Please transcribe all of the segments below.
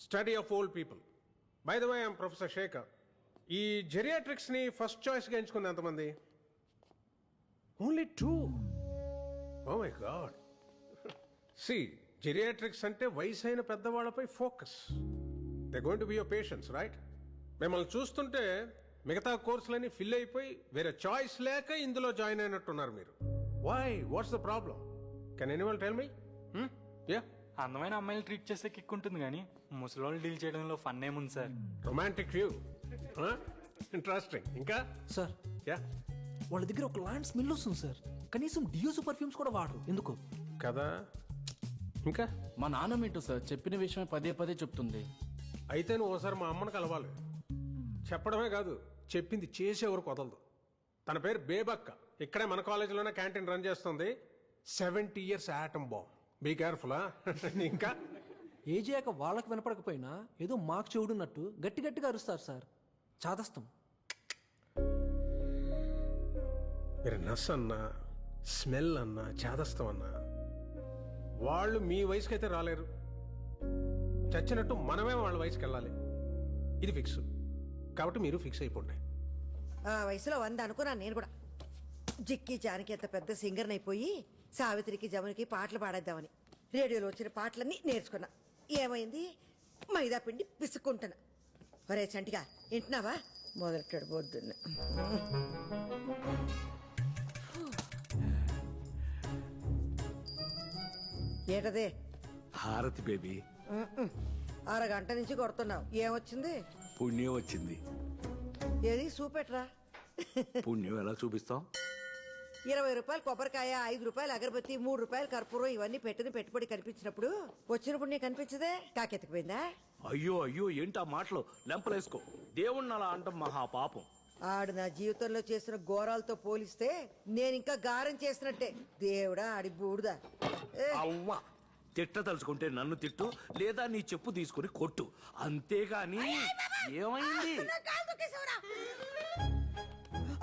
Study of old people. By the way I'm professor Shekhar. ఈ జెరియాట్రిక్స్ని first చాయిస్గా ఎంచుకుంది ఎంతమంది? Only 2. Oh my god. See geriatrics అంటే వయసు అయిన పెద్దవాళ్ళపై focus. They going to be your patients, right? మిమ్మల్ని చూస్తుంటే మిగతా కోర్సులన్నీ ఫిల్ అయిపోయి వేరే చాయిస్ లేక ఇందులో జాయిన్ అయినట్టున్నారు మీరు. Why? What's the problem? Can anyone tell me? Yeah, అందమైన అమ్మాయిలు ట్రీట్ చేస్తే కిక్ ఉంటుంది కానీ ముసలోళ్ళు డీల్ చేయడంలో ఫన్ ఏముంది సార్? Romantic view. ఇంట్రెస్టింగ్. ఇంకా సార్ యా వాళ్ళ దగ్గర ఒక లాంటి స్మెల్ వస్తుంది సార్. కనీసం డియోస్ పర్ఫ్యూమ్స్ కూడా వాడరు. ఎందుకు? కదా. ఇంకా మా నాన్నమేంటో సార్ చెప్పిన విషయమే పదే పదే చెప్తుంది. అయితే నువ్వు ఒకసారి మా అమ్మని కలవాలి. చెప్పడమే కాదు, చెప్పింది చేసేవరకు వదలదు. తన పేరు బేబక్క. ఇక్కడే మన కాలేజీలోనే క్యాంటీన్ రన్ చేస్తుంది. 70 years atom bomb. Be careful. ఇంకా ఏజ్ అయ్యాక వాళ్ళకి వినపడకపోయినా ఏదో మాకు చెవుడున్నట్టు గట్టి గట్టిగా అరుస్తారు సార్. చాదస్తం. మీరు నస్ అన్నా, స్మెల్ అన్నా, చేదస్తం అన్నా వాళ్ళు మీ వయసుకి అయితే రాలేరు. చచ్చినట్టు మనమే వాళ్ళ వయసుకి వెళ్ళాలి. ఇది ఫిక్స్. కాబట్టి మీరు ఫిక్స్ అయిపోండి. ఆ వయసులో 100 అనుకున్నాను నేను కూడా. జిక్కి జానకి ఎంత పెద్ద సింగర్ని అయిపోయి సావిత్రికి జమునికి పాటలు పాడేద్దామని రేడియోలో వచ్చిన పాటలన్నీ నేర్చుకున్నా. ఏమైంది? మైదా పిండి పిసుక్కుంటున్నా. ఒరే చంటిగా వింటున్నావా? మొదలెట్టాడు పొద్దున్న. ఏంటదే? హారతి బేబీ. అరగంట నుంచి కొడుతున్నావు. ఏమొచ్చింది? పుణ్యం వచ్చింది. ఏది చూపెట్రా. పుణ్యం ఎలా చూపిస్తాం? 20 రూపాయలు కొబ్బరికాయ, 5 రూపాయలు అగరబత్తి, 3 రూపాయలు కర్పూరం ఇవన్నీ పెట్టిన పెట్టుబడి కనిపించినప్పుడు వచ్చినప్పుడు నీకు కనిపించదే? కాకెత్తుకుపోయిందా? అయ్యో అయ్యో ఏంటా మాటలు? లెంపలేసుకో. దేవుణ్ణి అలా అంటాం మహా పాపం. ఆడు నా జీవితంలో చేసిన ఘోరాలతో పోలిస్తే నేను ఇంకా గారం చేసినట్టే. దేవుడా ఆడి బూడుదా. అవ్వా, తిట్ట తలుచుకుంటే నన్ను తిట్టు, లేదా నీ చెప్పు తీసుకుని కొట్టు, అంతేగాని. ఏమైంది?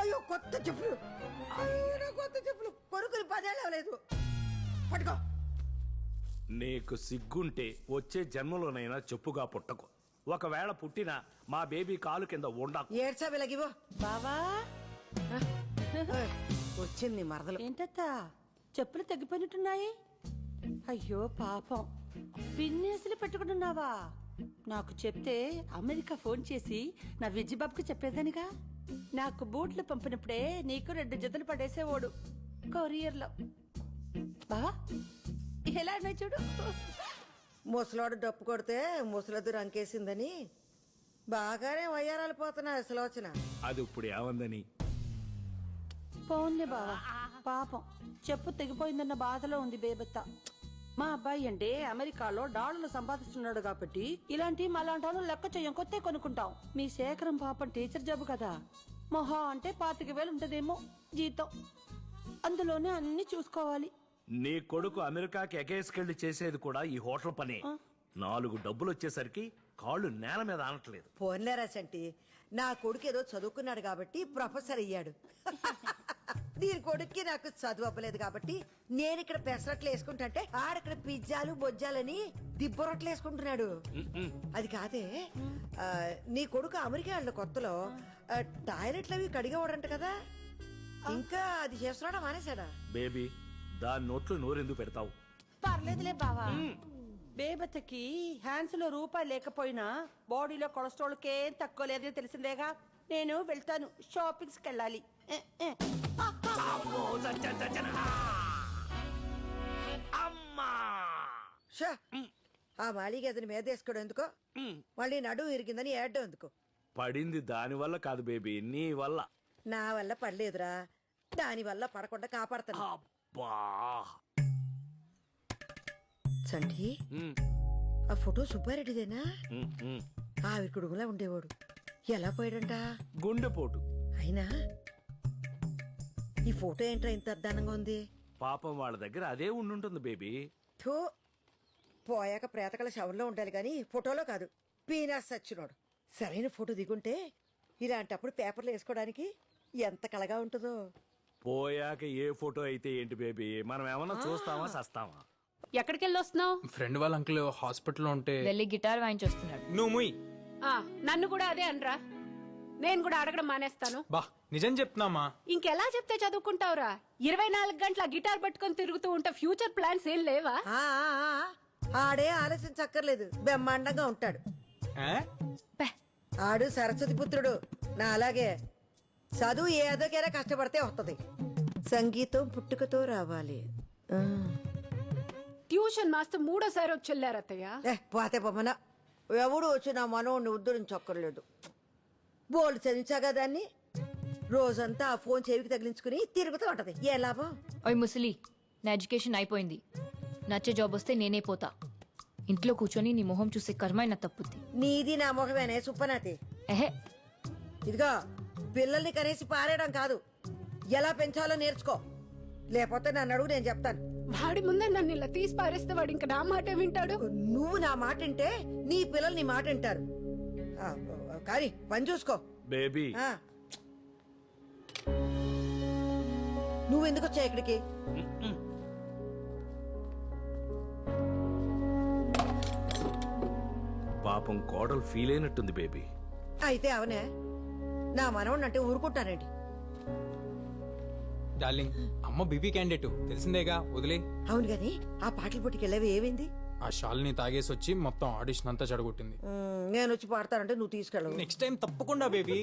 అయ్యో కొత్త చెప్పులు. అయ్యో నా కొత్త చెప్పులు కొనుక్కుని 10 ఏళ్ళు అవ్వలేదు. పట్టుకో. నీకు సిగ్గుంటే వచ్చే జన్మలోనైనా చెప్పుగా పుట్టకు. ఒకవేళ పుట్టినా మా బేబీ కాలు కింద ఉండకు. ఏడ్చా వెలగివో బావా. వచ్చింది మరదలు. ఏంటత్తా చెప్పులు తగ్గిపోయినట్టున్నాయి? అయ్యో పాపం, పిన్నేసులు పెట్టుకుంటున్నావా? నాకు చెప్తే అమెరికా ఫోన్ చేసి నా విజ్జిబాబుకి చెప్పేదానిగా. నాకు బూట్లు పంపినప్పుడే నీకు 2 జతలు పడేసేవాడు కొరియర్లో. బావా ఎలా ఉన్నాయి చూడు. ముసలాడు డప్పు కొడితే ముసలద్దు రంకేసిందని బాగానే వయ్యారాలు పోతున్నాయి సులోచన. అది ఇప్పుడు ఏమందని? పోన్లే బావా, పాపం చెప్పు తెగిపోయిందన్న బాధలో ఉంది బేబత్త. మా అబ్బాయి అంటే అమెరికాలో డాలర్లు సంపాదిస్తున్నాడు కాబట్టి ఇలాంటి మలాంటి వాళ్ళు లెక్క చెయ్యం, కొత్త కొనుక్కుంటాం. మీ శేఖరం పాపం టీచర్ జాబ్ కదా, మొహా అంటే 25,000 ఉంటదేమో జీతం. అందులోనే అన్ని చూసుకోవాలి. నీ కొడుకు అమెరికాకి ఎగేసుకెళ్లి చేసేది కూడా ఈ హోటల్ పనే. 4 డబ్బులు వచ్చేసరికి కాళ్ళు నేల మీద ఆనట్లేదు. పోన్లేరా చంటి, నా కొడుకు ఏదో చదువుకున్నాడు కాబట్టి ప్రొఫెసర్ అయ్యాడు. దీని కొడుక్కి నాకు చదువు అవ్వలేదు కాబట్టి నేను ఇక్కడ పెసరట్లు వేసుకుంటుంటే ఆడక్కడ పిజ్జాలు బొజ్జాలని దిబ్బరొట్లు వేసుకుంటున్నాడు. అది కాదే, నీ కొడుకు అమెరికా వెళ్ళిన కొత్తలో టాయిలెట్లు అవి కడిగేవాడంట కదా, ఇంకా అది చేస్తున్నాడా మానేశాడా? బేబీ, దాని నోట్లు నోరెందుకు పెడతావు? పర్లేదులే బావా. బేబత్తకి హ్యాండ్స్ లో రూపాయి లేకపోయినా బాడీలో కొలెస్ట్రాల్ కేం తక్కువ లేదని తెలిసిందేగా. నేను వెళ్తాను, షాపింగ్స్ కి వెళ్ళాలి. అమ్మా! షా, ఆ మాలిగ అతని మీద వేసుకోవడం ఎందుకో, మళ్ళీ నడుము ఇరిగిందని ఏడ్డం ఎందుకో. పడింది దాని వల్ల కాదు బేబీ, నీ వల్ల. నా వల్ల పడలేదురా, దాని వల్ల పడకుండా కాపాడతాను. అబ్బా! సంటి, ఆ ఫోటో సుబ్బారెడ్డిదేనా? ఆవి కుడుగులా ఉండేవాడు. ఎలా పోయాడంట? గుండెపోటు. అయినా ఈ ఫోటో ఏంట్రా ఇంత అర్ధానంగా ఉంది? పాపం వాళ్ళ దగ్గర అదే ఉండుంటుంది బేబీ. థూ, పోయాక ప్రేతకల శవంలో ఉండాలి గాని ఫోటోలో కాదు. పీనాస్ సచ్చినోడు. సరైన ఫోటో దిగుంటే ఇలాంటప్పుడు పేపర్లు వేసుకోవడానికి ఎంత కళగా ఉంటుందో. పోయాక ఏ ఫోటో అయితే ఏంటి బేబీ, మనం ఏమన్నా చూస్తామా సస్తామా? ఎక్కడికి వెళ్ళొస్తున్నావు? ఫ్రెండ్ వాళ్ళ అంకుల్ హాస్పిటల్లో ఉంటే వెళ్ళి గిటార్ వాయించొస్తున్నాడు. నువ్వు ముయ్. నన్ను కూడా అదే అనరా. నేను కూడా అడగడం మానేస్తాను. బా నిజం చెప్తున్నామా? ఇంకెలా చెప్తే చదువుకుంటావురా? 24 గంటల గిటార్ పట్టుకొని తిరుగుతూ ఉంటే ఫ్యూచర్ ప్లాన్స్ ఏం లేవా? ఆ, ఆ, ఆ. ఆడే ఆలోచించక్కర్లేదు, బ్రహ్మాండంగా ఉంటాడు. ఆడు సరస్వతి పుత్రుడు, నా అలాగే. చదువు ఏదోకైనా కష్టపడితే వస్తుంది. సంగీతం పుట్టుకతో రావాలి. ఆ. ట్యూషన్ మాస్టర్ 3ఓసారి వచ్చి వెళ్ళారత్తయ్య. పోతే పొమ్మన ఎవడు వచ్చి నా మనోడిని ఉద్ధరించక్కర్లేదు. బోల్డ్ చదివించాగా దాన్ని. రోజంతా ఆ ఫోన్ చెవికి తగిలించుకుని తిరుగుతూ ఉంటది. ఏ లాభం? ఓయ్ ముసలి, నా ఎడ్యుకేషన్ అయిపోయింది. నచ్చే జాబ్ వస్తే నేనే పోతా. ఇంట్లో కూర్చొని నీ మొహం చూసే కర్మైనా తప్పుద్ది. నీది నా మొహమేనే సుప్పనాతి. ఎహే, ఇదిగో పిల్లల్ని కనేసి పారేయడం కాదు, ఎలా పెంచాలో నేర్చుకో. లేకపోతే నన్ను అడుగు, నేను చెప్తాను. వాడి ముందే నన్ను ఇలా తీసి పారేస్తే వాడు ఇంకా నా మాట వింటాడు. నువ్వు నా మాట వింటే నీ పిల్లలు నీ మాట వింటారు. ఆ, కానీ పని చూసుకో. బేబీ ఆ. నువ్వెందుకు వచ్చావు ఇక్కడికి? పాపం కోడలు ఫీల్ అయినట్టుంది బేబీ. అయితే అవనే నా మనవణ్ణి అంటే ఊరుకుంటానండి. డార్లింగ్, అమ్మ బీబీ క్యాండిడేట్ తెలిసిందేగా, వదిలే. అవును గాని ఆ పాటల పోటీకి వెళ్ళేవి ఏమైంది? ఆ షాల్ని తాగేసి వచ్చి మొత్తం ఆడిషన్ అంతా చెడగొట్టింది. నేను వచ్చి పాడతానంటే నువ్వు తీసుకెళ్ళవు. నెక్స్ట్ టైం తప్పకుండా బేబీ.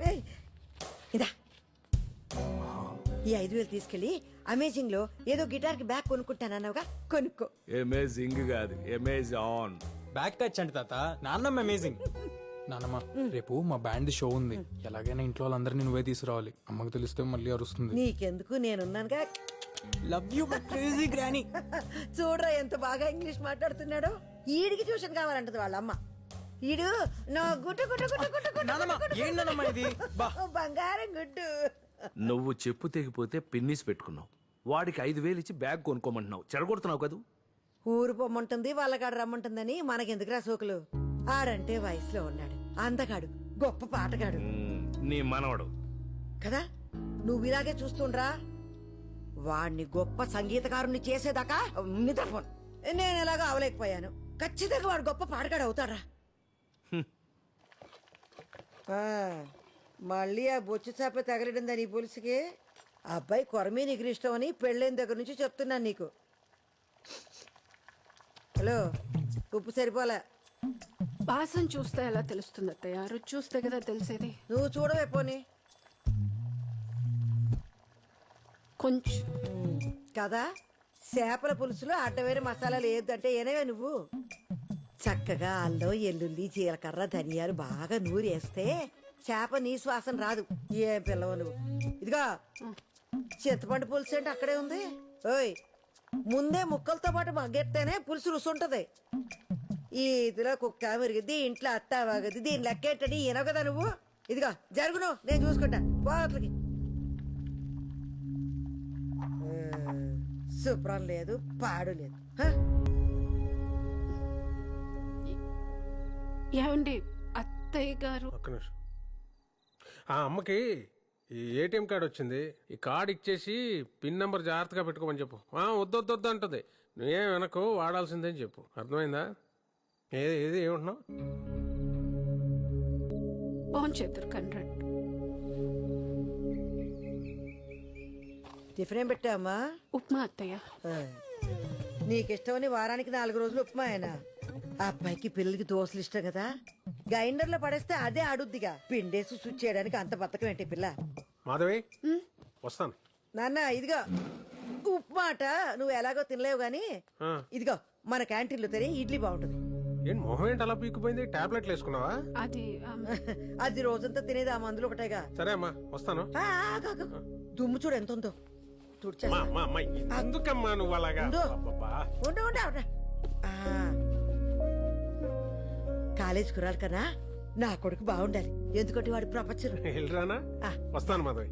ఏయ్, ఇదా ఈ 5,000 తీసుకెళ్లి అమేజింగ్ లో ఏదో గిటార్ కి బ్యాగ్ కొనుక్కుంటానన్నావుగా, కొనుక్కో. అమేజింగ్ కాదు, అమేజాన్. బ్యాక్ టచ్ అంటే తాత, నాన్నమ్మ అమేజింగ్. నాన్నమ్మ, రేపు మా బ్యాండ్ షో ఉంది. ఎలాగైనా ఇంట్లో వాళ్ళందరినీ నువ్వే తీసుకురావాలి. అమ్మకి తెలిస్తే మళ్ళీ అరుస్తుంది. నీకెందుకు, నేనున్నానుగా. Love you crazy granny. చూడరా ఎంత బాగా ఇంగ్లీష్ మాట్లాడుతున్నాడో. ఈడికి ట్యూషన్ కావాలంటది వాళ్ళ అమ్మ. ఈడు నా గుట్టు గుట్టు గుట్టు గుట్టు గుట్టు నాన్నమ్మ, ఏంటన్నమ్మా ఇది? బా. బంగారం గుడ్డు. నువ్వు చెప్పు తెగిపోతే పిన్నిస్ పెట్టుకున్నావు. వాడికి 5,000 ఇచ్చి బ్యాగ్ కొనుక్కోమంటున్నావు. చెడగొడుతున్నావు కదూ. ఊరు పొమ్మంటుంది, వాళ్ళకాడు రమ్మంటుందని మనకెందుకురా సోకులు. ఆడంటే వయసులో ఉన్నాడు, అందగాడు, గొప్ప పాటగాడు నీ మనవడు కదా. నువ్వు ఇలాగే చూస్తుండ్రా. వాణ్ణి గొప్ప సంగీతకారుని చేసేదాకా నిద్రపోను. నేను ఎలాగో అవలేకపోయాను. ఖచ్చితంగా వాడు గొప్ప పాటగాడు అవుతాడా. ఆ, మళ్ళీ ఆ బొచ్చు చేప తగలడిందని ఈ పులుసుకి. ఆ అబ్బాయి కొరమే నీకు ఇష్టం అని పెళ్ళైన దగ్గర నుంచి చెప్తున్నాను నీకు. హలో, ఉప్పు సరిపోలే. వాసన చూస్తే ఎలా తెలుస్తుంది అత్తయ్య? రుచి చూస్తే కదా తెలిసేది. నువ్వు చూడవే పోనీ. కొంచెం కదా, చేపల పులుసులో అడ్డవేరే మసాలాలు ఏదంటే ఏనవే నువ్వు. చక్కగా అల్లం, ఎల్లుల్లి, జీలకర్ర, ధనియాలు బాగా నూరేస్తే చేప నీ శ్వాసన రాదు. ఏం పిల్లవు నువ్వు. ఇదిగా చింతపండు పులుసు అంటే అక్కడే ఉంది. ఓయ్, ముందే ముక్కలతో పాటు మగ్గెత్తేనే పులుసు రుసుంటది. ఈ ఇదిలో కుక్క మెరిగిద్ది, ఇంట్లో అత్త వాగది, దీని లెక్కేటని ఈనవు కదా నువ్వు. ఇదిగా జరుగును, నేను చూసుకుంటా. పోట్లకి శుభ్రం లేదు, పాడు లేదు. ఏమండి అత్తయ్య గారు? ఒక్క నిమిషం. ఆ అమ్మకి ఈ ఏటీఎం కార్డు వచ్చింది. ఈ కార్డు ఇచ్చేసి పిన్ నెంబర్ జాగ్రత్తగా పెట్టుకోమని చెప్పు. వద్దొద్దొద్దు అంటుంది. నువ్వేం వెనకు వాడాల్సిందే అని చెప్పు. అర్థమైందా? ఏది ఏమంటున్నావు? బాగుంచేద్దరు కన్రాడ్. టిఫిన్ ఏం పెట్టావమ్మా? ఉప్మా అత్తయ్య. నీకిష్టమని వారానికి 4 రోజులు ఉప్మా అయినా. ఆ అబ్బాయికి పిల్లలకి దోశలు ఇష్టం కదా, గ్రైండర్ లో పడేస్తే అదే ఆడుద్దిగా. పిండేసి స్విచ్ చేయడానికి అంత బతకం ఏంటి పిల్ల. మాధవి, వస్తాను. నాన్న ఇదిగో ఉప్మా అట. నువ్వు ఎలాగో తినలేవు గాని ఇదిగో మన క్యాంటీన్లో తినే ఇడ్లీ బాగుంటుంది. ఏంటి మొహం ఏంటి అలా పీక్కుపోయింది? టాబ్లెట్లు వేసుకున్నావా? అది అది రోజంతా తినేది ఆ మందులు ఒకటేగా. సరే అమ్మా, వస్తాను. దుమ్ము చూడు ఎంత ఉందో. ఎందుకమ్మా నువ్వు అలాగా? కాలేజ్ కురాలి కన్నా నా కొడుకు బాగుండాలి. ఎందుకంటే వాడు ప్రపంచం. వెళ్ళరానా? వస్తాను మాధవి.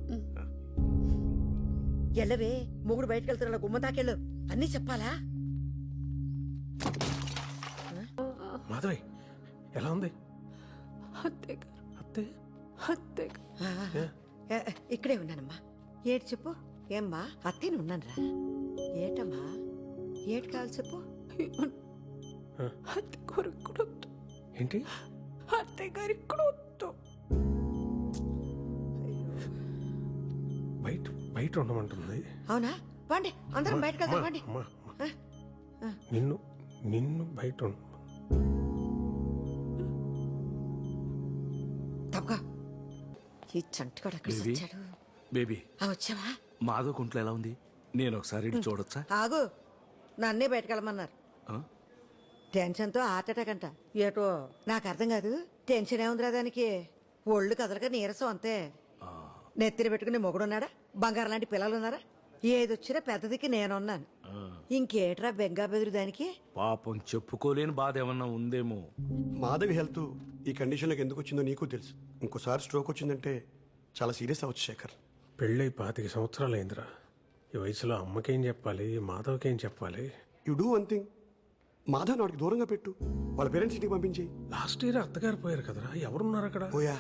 ఎల్లవే, మొగుడు బయటకు వెళ్తున్నా, గుమ్మ తాకెళ్ళు. అన్నీ చెప్పాలా? మాధవి, ఎలా ఉంది? అత్తయ్య గారు, అత్తే అత్తయ్య గారు. ఇక్కడే ఉన్నానమ్మా. ఏటి చెప్పు. ఏమ్మా, అత్తేను ఉన్నానరా. ఏటమ్మా? ఏంటి కావాలి చెప్పు. అత్తే గారికి కూడా వద్దు. ఏంటి అత్తే గారికి కూడా వద్దు. బయట బయట ఉండమంటుంది. అవునా పండి అందరం బయటకు వెళ్దాం పండి. అమ్మా, అమ్మా. నిన్ను నిన్ను బయట తప్పగా ఈ చంటిగాడు అక్కడ బేబీ. వచ్చాడు. బేబీ వచ్చావా? మాధవ్ కుంట్లో ఎలా ఉంది? నేను ఒకసారి ఇటు చూడొచ్చా? ఆగు, నన్నే బయటకెళ్ళమన్నారు. ఆ? టెన్షన్తో హార్ట్ అటాక్ అంట. ఏటో నాకు అర్థం కాదు. టెన్షన్ ఏముందిరా దానికి? ఒళ్ళు కదలక నీరసం అంతే. నెత్తిన పెట్టుకుని మొగుడున్నాడా? బంగారం లాంటి పిల్లలు ఉన్నారా? ఏదొచ్చినా పెద్దదికి నేనున్నాను. ఇంకేట్రా బెంగా బెదురు దానికి? పాపం చెప్పుకోలేని బాధ ఏమన్నా ఉందేమో. మాధవి హెల్త్ ఈ కండిషన్లోకి ఎందుకు వచ్చిందో నీకు తెలుసు. ఇంకోసారి స్ట్రోక్ వచ్చిందంటే చాలా సీరియస్ అవ్వచ్చు శేఖర్. పెళ్ళై 25 సంవత్సరాలు అయిందిరా. ఈ వయసులో అమ్మకేం చెప్పాలి, మాధవ్కేం చెప్పాలి? You do one thing, Madhav నాడికి దూరంగా పెట్టు. వాళ్ళ పేరెంట్స్ ఇంటికి పంపించి. లాస్ట్ ఇయర్ అత్తగారు పోయారు కదరా, ఎవరున్నారు అక్కడ? పోయా,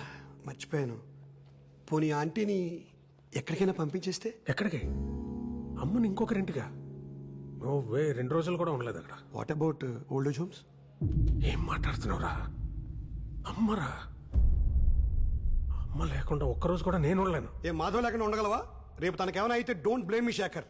మర్చిపోయాను. పోనీ ఆంటీని ఎక్కడికైనా పంపించేస్తే? ఎక్కడికి? అమ్మని ఇంకొకరింటిగా? నువ్వే 2 రోజులు కూడా ఉండలేదు అక్కడ. What about old age homes? ఏం మాట్లాడుతున్నావురా? అమ్మరా, అమ్మ లేకుండా ఒక్కరోజు కూడా నేను ఉండలేను. ఏ మాధవ్ లేకుండా ఉండగలవా? రేపు తనకేమైనా అయితే డోంట్ బ్లేమ్ మీ శేఖర్.